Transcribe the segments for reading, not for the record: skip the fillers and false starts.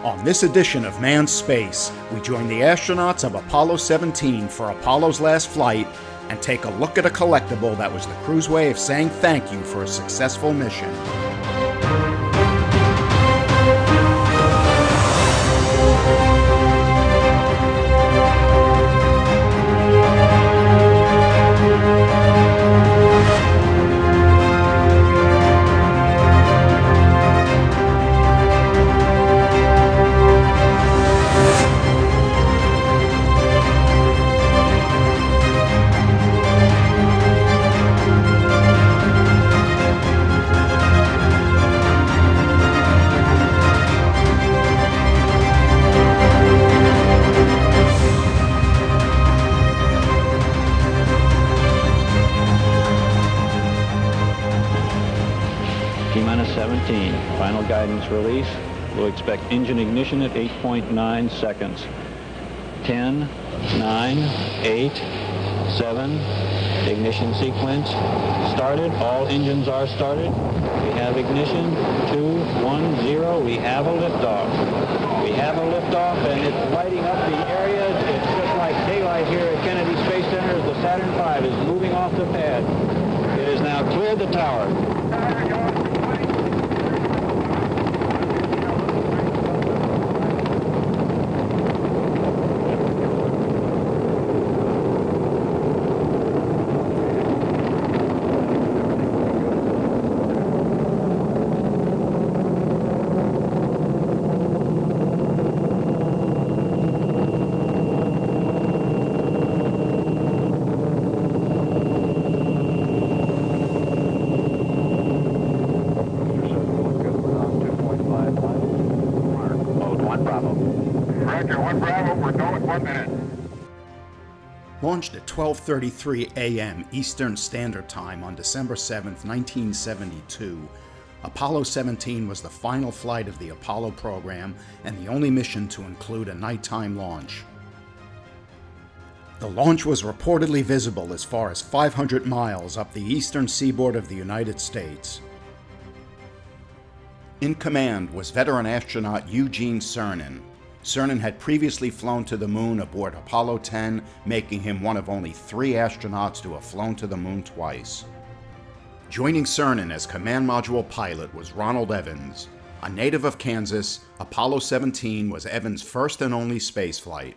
On this edition of Manned Space, we join the astronauts of Apollo 17 for Apollo's last flight and take a look at a collectible that was the crew's way of saying thank you for a successful mission. Final guidance release. We'll expect engine ignition at 8.9 seconds. 10, 9, 8, 7. Ignition sequence started. All engines are started. We have ignition. 2, 1, 0. We have a liftoff. We have a liftoff, and it's lighting up the area. It's just like daylight here at Kennedy Space Center as the Saturn V is moving off the pad. It has now cleared the tower. Launched at 12:33 a.m. Eastern Standard Time on December 7, 1972, Apollo 17 was the final flight of the Apollo program and the only mission to include a nighttime launch. The launch was reportedly visible as far as 500 miles up the eastern seaboard of the United States. In command was veteran astronaut Eugene Cernan. Cernan had previously flown to the moon aboard Apollo 10, making him one of only 3 astronauts to have flown to the moon twice. Joining Cernan as command module pilot was Ronald Evans. A native of Kansas, Apollo 17 was Evans' first and only spaceflight.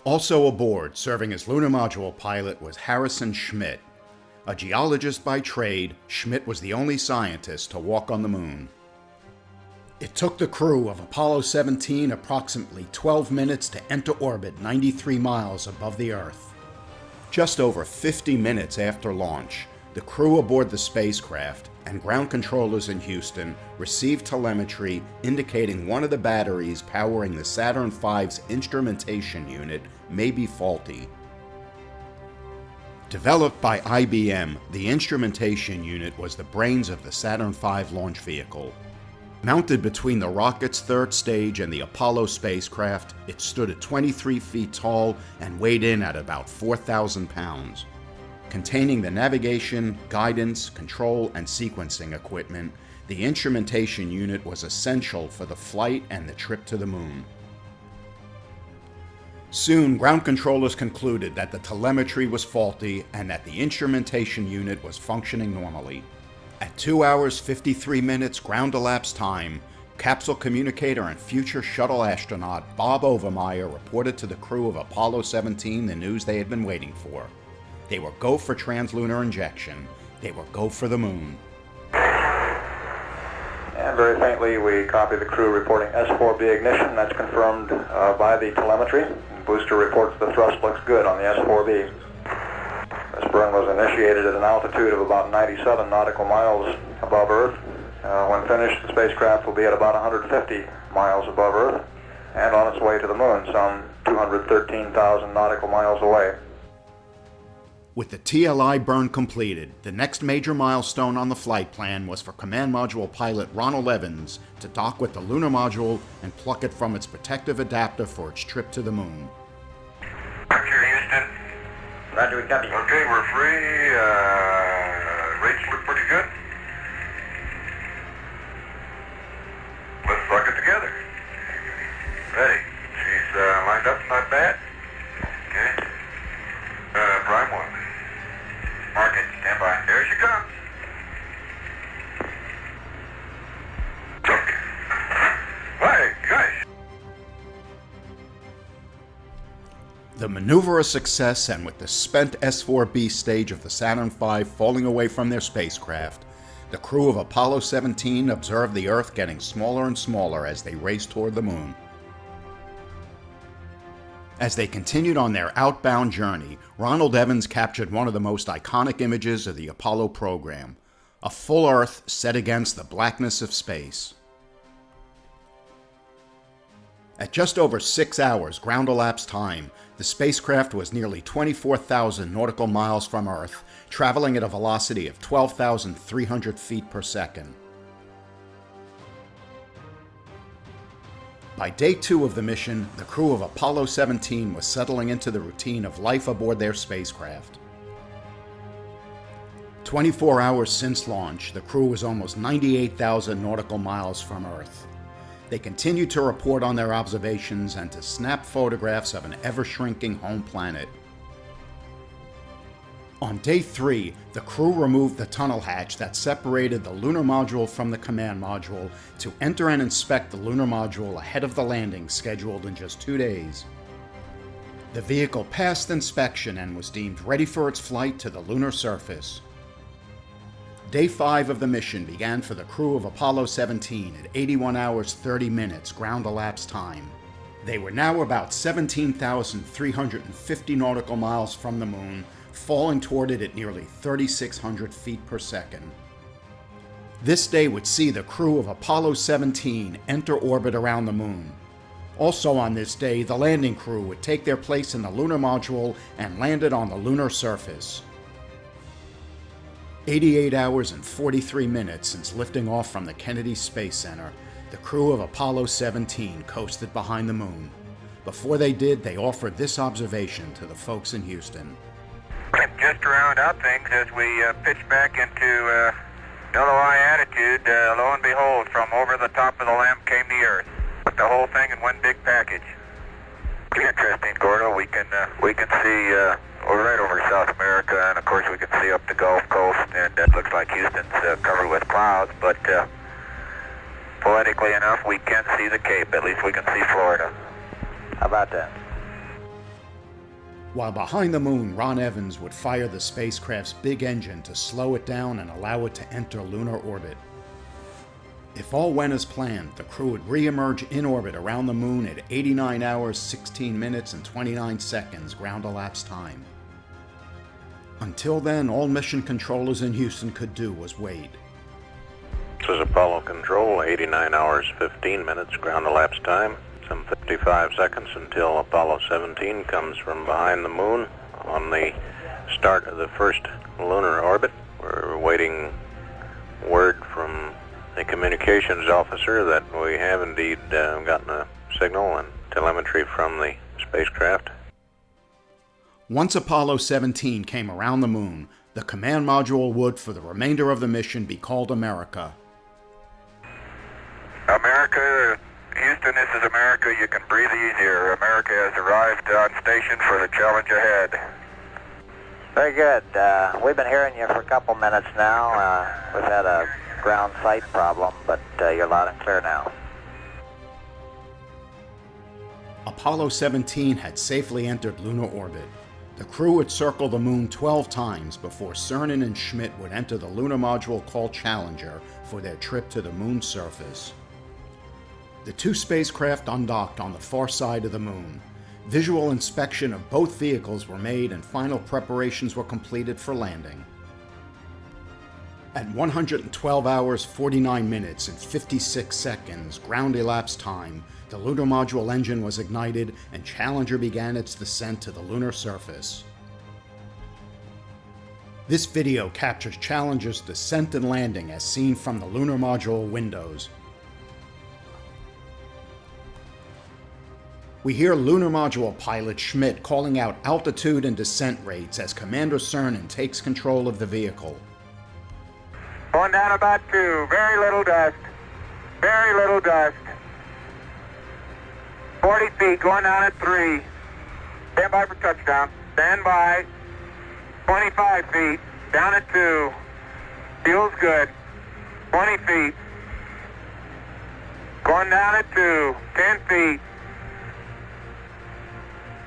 Also aboard, serving as lunar module pilot, was Harrison Schmitt. A geologist by trade, Schmitt was the only scientist to walk on the moon. It took the crew of Apollo 17 approximately 12 minutes to enter orbit 93 miles above the Earth. Just over 50 minutes after launch, the crew aboard the spacecraft and ground controllers in Houston received telemetry indicating one of the batteries powering the Saturn V's instrumentation unit may be faulty. Developed by IBM, the instrumentation unit was the brains of the Saturn V launch vehicle. Mounted between the rocket's third stage and the Apollo spacecraft, it stood at 23 feet tall and weighed in at about 4,000 pounds. Containing the navigation, guidance, control, and sequencing equipment, the instrumentation unit was essential for the flight and the trip to the moon. Soon, ground controllers concluded that the telemetry was faulty and that the instrumentation unit was functioning normally. At 2 hours 53 minutes ground elapsed time, capsule communicator and future shuttle astronaut Bob Overmyer reported to the crew of Apollo 17 the news they had been waiting for. They were go for translunar injection. They were go for the moon. And very faintly we copy the crew reporting S4B ignition. That's confirmed by the telemetry. Booster reports the thrust looks good on the S4B. This burn was initiated at an altitude of about 97 nautical miles above Earth. When finished, the spacecraft will be at about 150 miles above Earth and on its way to the moon, some 213,000 nautical miles away. With the TLI burn completed, the next major milestone on the flight plan was for Command Module pilot Ronald Evans to dock with the lunar module and pluck it from its protective adapter for its trip to the moon. Roger, Houston. Roger, we copy. Okay, we're free. Rates look pretty good. Let's rock it together. Not bad. Okay. Prime 1. Mark it. Stand by. There she comes. Okay. Hey, guys. The maneuver a success, and with the spent S-4B stage of the Saturn V falling away from their spacecraft, the crew of Apollo 17 observed the Earth getting smaller and smaller as they raced toward the Moon. As they continued on their outbound journey, Ronald Evans captured one of the most iconic images of the Apollo program, a full Earth set against the blackness of space. At just over 6 hours ground-elapsed time, the spacecraft was nearly 24,000 nautical miles from Earth, traveling at a velocity of 12,300 feet per second. By day 2 of the mission, the crew of Apollo 17 was settling into the routine of life aboard their spacecraft. 24 hours since launch, the crew was almost 98,000 nautical miles from Earth. They continued to report on their observations and to snap photographs of an ever-shrinking home planet. On day 3, the crew removed the tunnel hatch that separated the lunar module from the command module to enter and inspect the lunar module ahead of the landing scheduled in just 2 days. The vehicle passed inspection and was deemed ready for its flight to the lunar surface. Day 5 of the mission began for the crew of Apollo 17 at 81 hours 30 minutes ground-elapsed time. They were now about 17,350 nautical miles from the Moon, falling toward it at nearly 3,600 feet per second. This day would see the crew of Apollo 17 enter orbit around the Moon. Also on this day, the landing crew would take their place in the lunar module and landed on the lunar surface. 88 hours and 43 minutes since lifting off from the Kennedy Space Center, the crew of Apollo 17 coasted behind the Moon. Before they did, they offered this observation to the folks in Houston. Just to round out things as we pitch back into LOI attitude, lo and behold, from over the top of the lamp came the Earth. Put the whole thing in one big package. Interesting, Gordo. We can see we're right over South America, and of course we can see up the Gulf Coast, and it looks like Houston's covered with clouds, but poetically enough, we can see the Cape. At least we can see Florida. How about that? While behind the Moon, Ron Evans would fire the spacecraft's big engine to slow it down and allow it to enter lunar orbit. If all went as planned, the crew would re-emerge in orbit around the Moon at 89 hours, 16 minutes, and 29 seconds ground-elapsed time. Until then, all mission controllers in Houston could do was wait. This is Apollo Control, 89 hours, 15 minutes ground-elapsed time. Some 55 seconds until Apollo 17 comes from behind the Moon on the start of the first lunar orbit. We're waiting word from the communications officer that we have indeed gotten a signal and telemetry from the spacecraft. Once Apollo 17 came around the Moon, the command module would, for the remainder of the mission, be called America. America, Houston, this is America. You can breathe easier. America has arrived on station for the challenge ahead. Very good. We've been hearing you for a couple minutes now. We've had a ground sight problem, but you're loud and clear now. Apollo 17 had safely entered lunar orbit. The crew would circle the Moon 12 times before Cernan and Schmitt would enter the lunar module called Challenger for their trip to the Moon's surface. The two spacecraft undocked on the far side of the Moon. Visual inspection of both vehicles were made and final preparations were completed for landing. At 112 hours, 49 minutes, and 56 seconds ground-elapsed time, the lunar module engine was ignited and Challenger began its descent to the lunar surface. This video captures Challenger's descent and landing as seen from the lunar module windows. We hear lunar module pilot Schmitt calling out altitude and descent rates as Commander Cernan takes control of the vehicle. Going down about 2. Very little dust. Very little dust. 40 feet. Going down at 3. Stand by for touchdown. Stand by. 25 feet. Down at 2. Feels good. 20 feet. Going down at 2. 10 feet.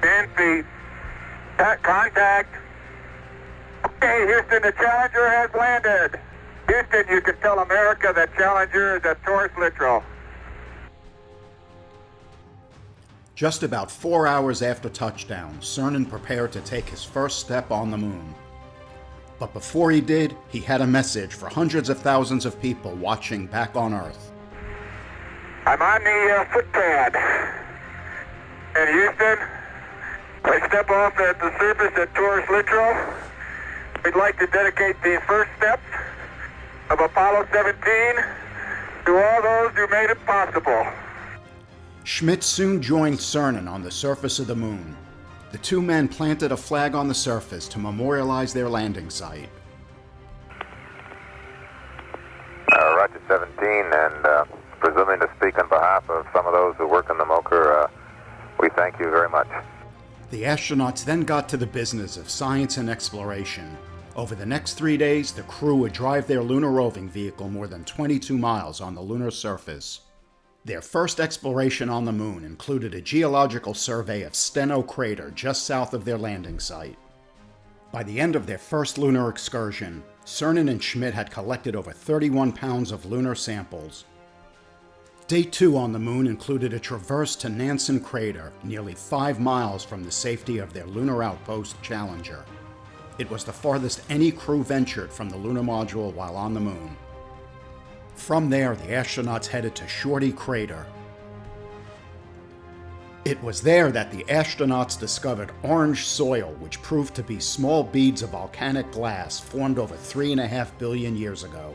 10 feet. Contact. Okay, Houston, the Challenger has landed. Houston, you can tell America that Challenger is at Taurus-Littrow. Just about 4 hours after touchdown, Cernan prepared to take his first step on the moon. But before he did, he had a message for hundreds of thousands of people watching back on Earth. I'm on the footpad. And Houston, I step off at the surface at Taurus-Littrow. We'd like to dedicate the first steps of Apollo 17 to all those who made it possible. Schmitt soon joined Cernan on the surface of the moon. The two men planted a flag on the surface to memorialize their landing site. Roger 17, and presuming to speak on behalf of some of those who work in the MOCR, we thank you very much. The astronauts then got to the business of science and exploration. Over the next 3 days, the crew would drive their lunar roving vehicle more than 22 miles on the lunar surface. Their first exploration on the moon included a geological survey of Steno crater just south of their landing site. By the end of their first lunar excursion, Cernan and Schmitt had collected over 31 pounds of lunar samples. Day 2 on the moon included a traverse to Nansen crater, nearly 5 miles from the safety of their lunar outpost Challenger. It was the farthest any crew ventured from the lunar module while on the moon. From there, the astronauts headed to Shorty Crater. It was there that the astronauts discovered orange soil, which proved to be small beads of volcanic glass formed over 3.5 billion years ago.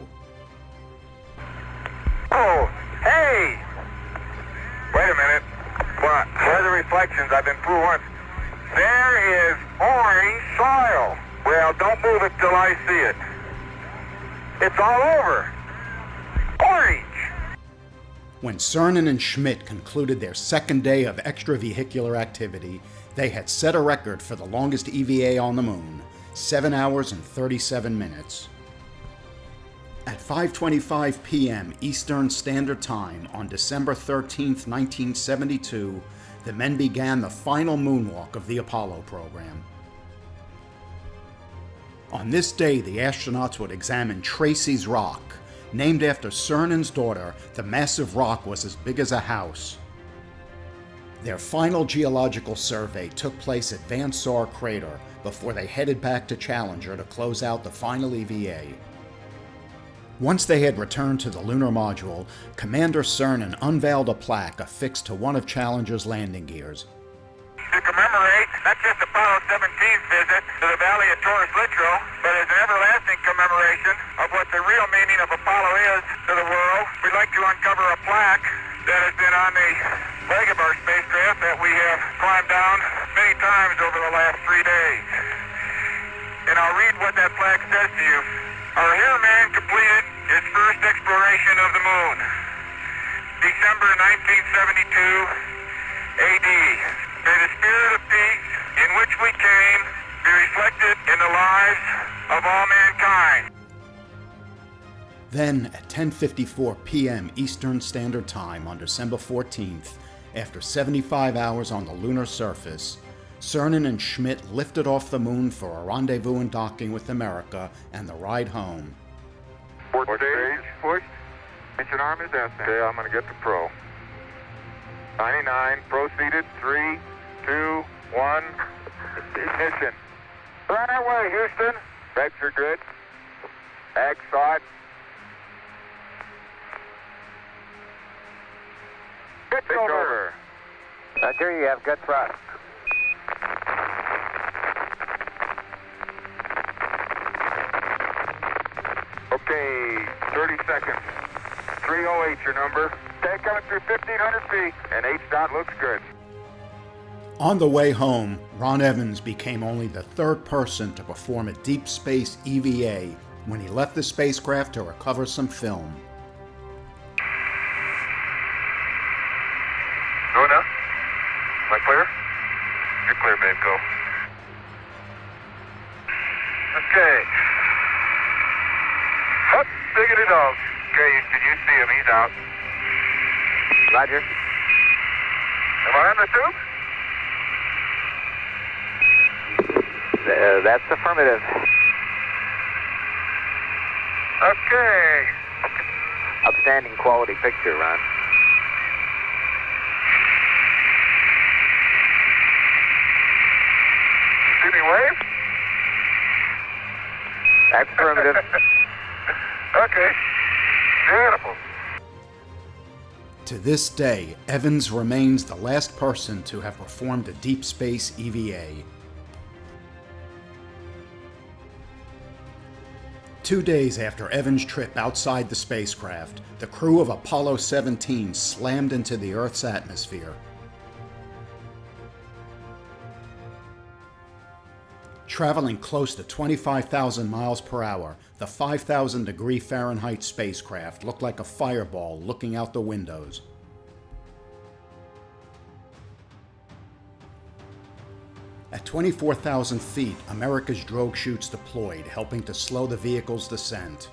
Oh, hey! Wait a minute. What? Where are the reflections? I've been through once. There is orange soil. Well, don't move it till I see it. It's all over. Orange! When Cernan and Schmitt concluded their second day of extravehicular activity, they had set a record for the longest EVA on the moon, 7 hours and 37 minutes. At 5:25 p.m. Eastern Standard Time on December 13, 1972, the men began the final moonwalk of the Apollo program. On this day, the astronauts would examine Tracy's Rock. Named after Cernan's daughter, the massive rock was as big as a house. Their final geological survey took place at Van Saar Crater before they headed back to Challenger to close out the final EVA. Once they had returned to the lunar module, Commander Cernan unveiled a plaque affixed to one of Challenger's landing gears. To commemorate not just Apollo 17's visit to the valley of Taurus-Littrow, but as an everlasting commemoration of what the real meaning of Apollo is to the world, we'd like to uncover a plaque that has been on the leg of our spacecraft that we have climbed down many times over the last 3 days. And I'll read what that plaque says to you. Our airman completed his first exploration of the moon, December 1972 AD. May the spirit of peace in which we came be reflected in the lives of all mankind. Then, at 10:54 p.m. Eastern Standard Time on December 14th, after 75 hours on the lunar surface, Cernan and Schmitt lifted off the moon for a rendezvous and docking with America and the ride home. Port stage pushed. Mission arm is destined. Okay, I'm going to get to pro. 99 proceeded. 3, 2, 1. Ignition. We're on our way, Houston. Regs are good. Ag side. Pitch over. Roger, you have good thrust. Okay, 30 seconds. 308 your number. Okay, coming through 1,500 feet, and H-dot looks good. On the way home, Ron Evans became only the third person to perform a deep space EVA when he left the spacecraft to recover some film. Lunar, am I clear? You're clear, babe, go. Roger. Am I on the tube? That's affirmative. Okay. Outstanding quality picture, Ron. See me wave? That's affirmative. Okay. Beautiful. To this day, Evans remains the last person to have performed a deep space EVA. 2 days after Evans' trip outside the spacecraft, the crew of Apollo 17 slammed into the Earth's atmosphere. Traveling close to 25,000 miles per hour, the 5,000-degree Fahrenheit spacecraft looked like a fireball looking out the windows. At 24,000 feet, America's drogue chutes deployed, helping to slow the vehicle's descent.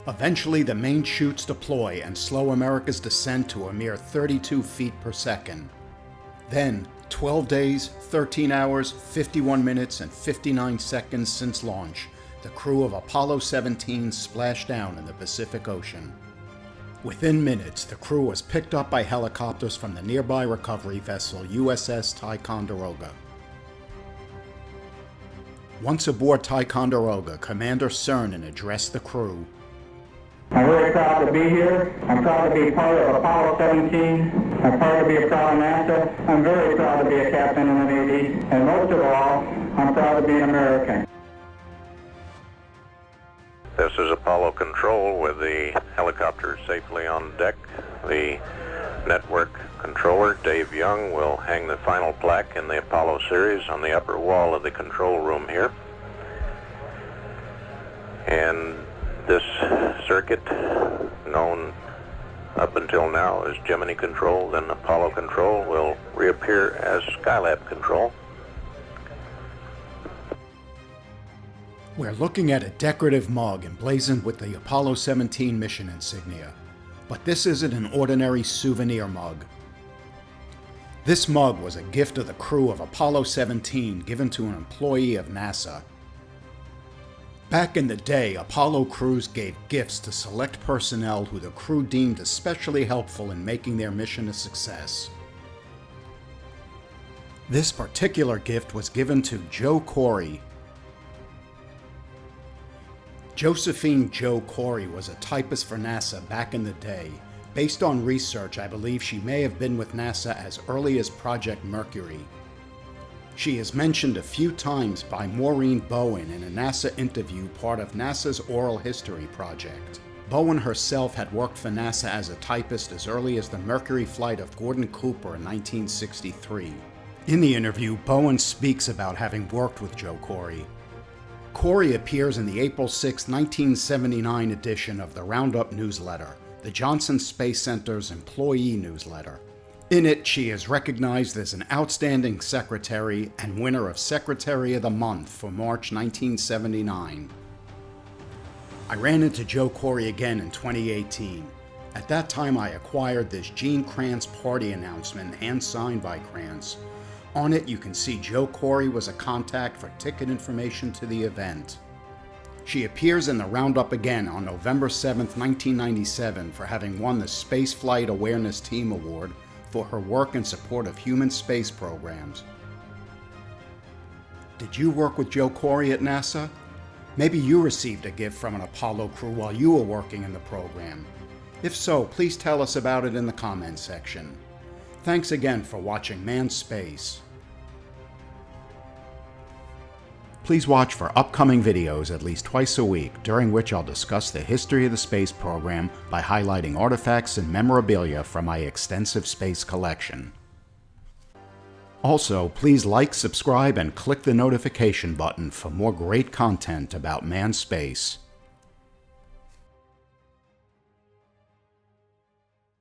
Eventually, the main chutes deploy and slow America's descent to a mere 32 feet per second. Then, 12 days, 13 hours, 51 minutes, and 59 seconds since launch, the crew of Apollo 17 splashed down in the Pacific Ocean. Within minutes, the crew was picked up by helicopters from the nearby recovery vessel USS Ticonderoga. Once aboard Ticonderoga, Commander Cernan addressed the crew. I'm very proud to be here. I'm proud to be part of Apollo 17. I'm proud to be a proud of NASA. I'm very proud to be a captain in the Navy. And most of all, I'm proud to be an American. This is Apollo Control with the helicopter safely on deck. The network controller, Dave Young, will hang the final plaque in the Apollo series on the upper wall of the control room here. And this circuit, known up until now as Gemini Control, then Apollo Control, will reappear as Skylab Control. We're looking at a decorative mug emblazoned with the Apollo 17 mission insignia, but this isn't an ordinary souvenir mug. This mug was a gift of the crew of Apollo 17 given to an employee of NASA. Back in the day, Apollo crews gave gifts to select personnel who the crew deemed especially helpful in making their mission a success. This particular gift was given to Joe Corey. Josephine Jo Corey was a typist for NASA back in the day. Based on research, I believe she may have been with NASA as early as Project Mercury. She is mentioned a few times by Maureen Bowen in a NASA interview part of NASA's Oral History Project. Bowen herself had worked for NASA as a typist as early as the Mercury flight of Gordon Cooper in 1963. In the interview, Bowen speaks about having worked with Jo Corey. Corey appears in the April 6, 1979 edition of the Roundup newsletter, the Johnson Space Center's employee newsletter. In it, she is recognized as an outstanding secretary and winner of Secretary of the Month for March 1979. I ran into Jo Corey again in 2018. At that time, I acquired this Gene Kranz party announcement hand-signed by Kranz. On it, you can see Jo Corey was a contact for ticket information to the event. She appears in the Roundup again on November 7, 1997 for having won the Spaceflight Awareness Team Award for her work in support of human space programs. Did you work with Jo Corey at NASA? Maybe you received a gift from an Apollo crew while you were working in the program. If so, please tell us about it in the comments section. Thanks again for watching Manned Space. Please watch for upcoming videos at least twice a week, during which I'll discuss the history of the space program by highlighting artifacts and memorabilia from my extensive space collection. Also, please like, subscribe, and click the notification button for more great content about manned space.